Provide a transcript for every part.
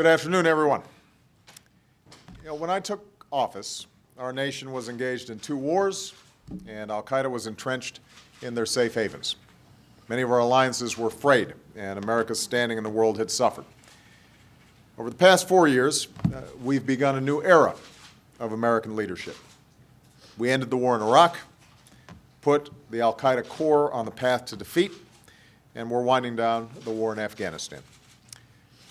Good afternoon, everyone. When I took office, our nation was engaged in 2 wars, and al-Qaeda was entrenched in their safe havens. Many of our alliances were frayed, and America's standing in the world had suffered. Over the past 4 years, we've begun a new era of American leadership. We ended the war in Iraq, put the al-Qaeda core on the path to defeat, and we're winding down the war in Afghanistan.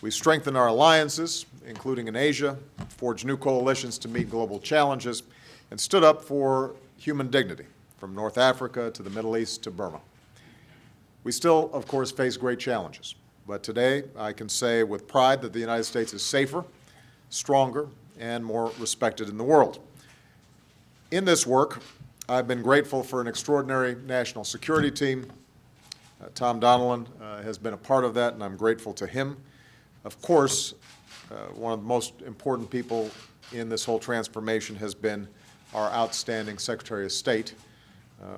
We've strengthened our alliances, including in Asia, forged new coalitions to meet global challenges, and stood up for human dignity, from North Africa to the Middle East to Burma. We still, of course, face great challenges, but today I can say with pride that the United States is safer, stronger, and more respected in the world. In this work, I've been grateful for an extraordinary national security team. Tom Donilon has been a part of that, and I'm grateful to him. Of course, one of the most important people in this whole transformation has been our outstanding Secretary of State,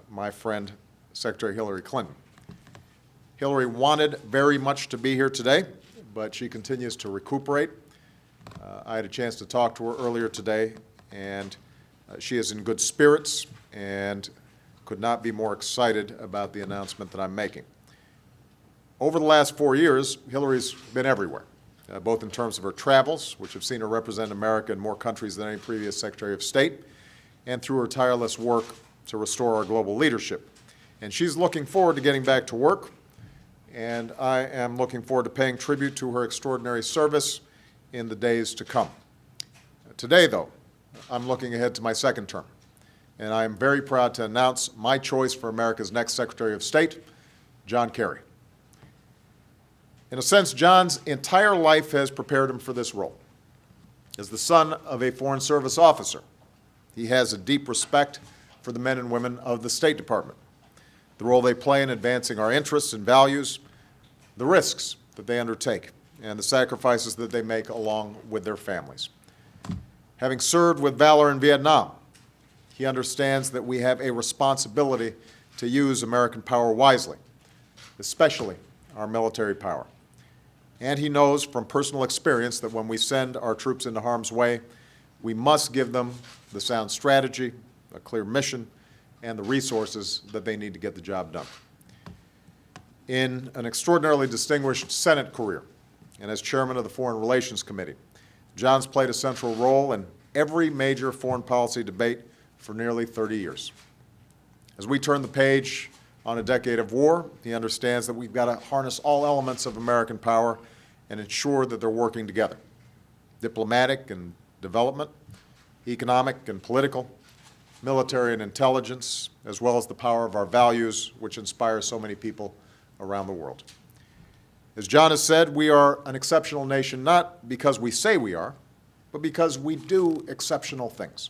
my friend, Secretary Hillary Clinton. Hillary wanted very much to be here today, but she continues to recuperate. I had a chance to talk to her earlier today, and she is in good spirits and could not be more excited about the announcement that I'm making. Over the last 4 years, Hillary's been everywhere, both in terms of her travels, which have seen her represent America in more countries than any previous Secretary of State, and through her tireless work to restore our global leadership. And she's looking forward to getting back to work, and I am looking forward to paying tribute to her extraordinary service in the days to come. Today, though, I'm looking ahead to my second term, and I am very proud to announce my choice for America's next Secretary of State, John Kerry. In a sense, John's entire life has prepared him for this role. As the son of a Foreign Service officer, he has a deep respect for the men and women of the State Department, the role they play in advancing our interests and values, the risks that they undertake, and the sacrifices that they make along with their families. Having served with valor in Vietnam, he understands that we have a responsibility to use American power wisely, especially our military power. And he knows from personal experience that when we send our troops into harm's way, we must give them the sound strategy, a clear mission, and the resources that they need to get the job done. In an extraordinarily distinguished Senate career, and as chairman of the Foreign Relations Committee, John's played a central role in every major foreign policy debate for nearly 30 years. As we turn the page on a decade of war, he understands that we've got to harness all elements of American power and ensure that they're working together. Diplomatic and development, economic and political, military and intelligence, as well as the power of our values, which inspire so many people around the world. As John has said, we are an exceptional nation not because we say we are, but because we do exceptional things.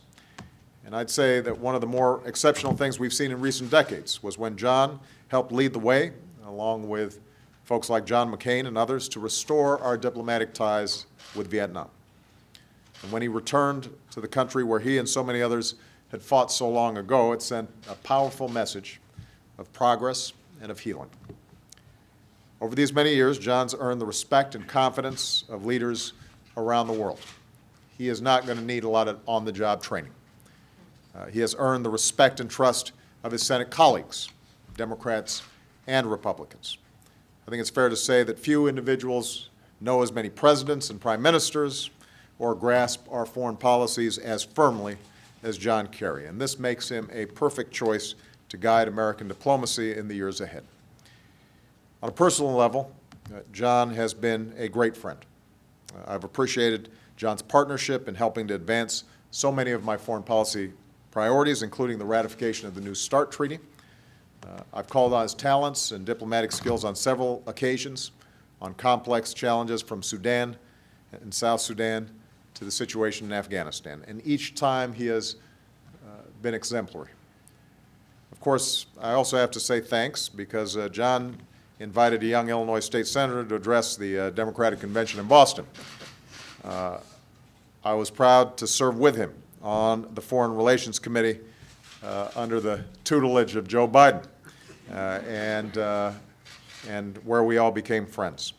And I'd say that one of the more exceptional things we've seen in recent decades was when John helped lead the way, along with folks like John McCain and others, to restore our diplomatic ties with Vietnam. And when he returned to the country where he and so many others had fought so long ago, it sent a powerful message of progress and of healing. Over these many years, John's earned the respect and confidence of leaders around the world. He is not going to need a lot of on-the-job training. He has earned the respect and trust of his Senate colleagues, Democrats and Republicans. I think it's fair to say that few individuals know as many presidents and prime ministers or grasp our foreign policies as firmly as John Kerry, and this makes him a perfect choice to guide American diplomacy in the years ahead. On a personal level, John has been a great friend. I've appreciated John's partnership in helping to advance so many of my foreign policy priorities, including the ratification of the New START Treaty. I've called on his talents and diplomatic skills on several occasions on complex challenges from Sudan and South Sudan to the situation in Afghanistan, and each time he has been exemplary. Of course, I also have to say thanks because John invited a young Illinois state senator to address the Democratic Convention in Boston. I was proud to serve with him on the Foreign Relations Committee under the tutelage of Joe Biden, and where we all became friends.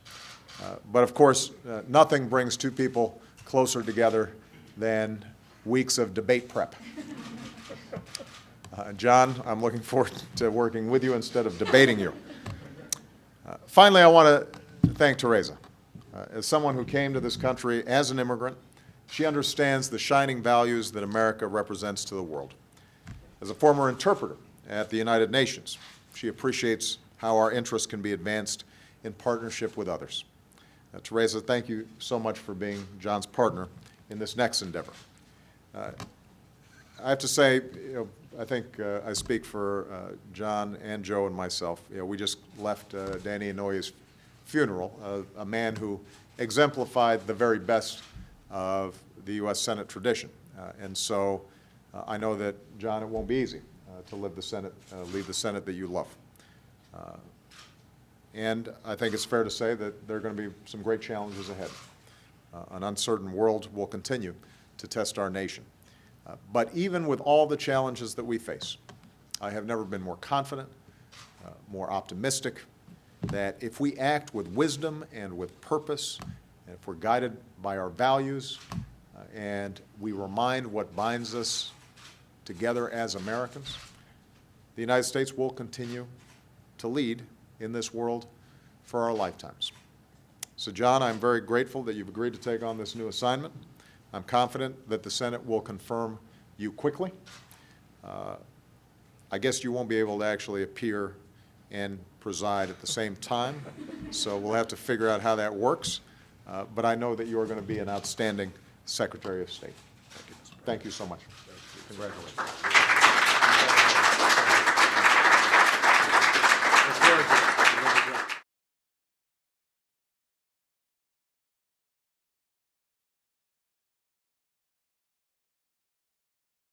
But of course, nothing brings two people closer together than weeks of debate prep. John, I'm looking forward to working with you instead of debating you. Finally, I want to thank Teresa. As someone who came to this country as an immigrant, she understands the shining values that America represents to the world. As a former interpreter at the United Nations, she appreciates how our interests can be advanced in partnership with others. Teresa, thank you so much for being John's partner in this next endeavor. I have to say, I think I speak for John and Joe and myself. We just left Danny Inouye's funeral, a man who exemplified the very best of the U.S. Senate tradition. And so I know that, John, it won't be easy to lead the Senate that you love. And I think it's fair to say that there are going to be some great challenges ahead. An uncertain world will continue to test our nation. But even with all the challenges that we face, I have never been more confident, more optimistic, that if we act with wisdom and with purpose, and if we're guided by our values, and we remind what binds us together as Americans, the United States will continue to lead in this world for our lifetimes. So, John, I'm very grateful that you've agreed to take on this new assignment. I'm confident that the Senate will confirm you quickly. I guess you won't be able to actually appear and preside at the same time, so we'll have to figure out how that works. But I know that you are going to be an outstanding Secretary of State. Thank you so much. Congratulations.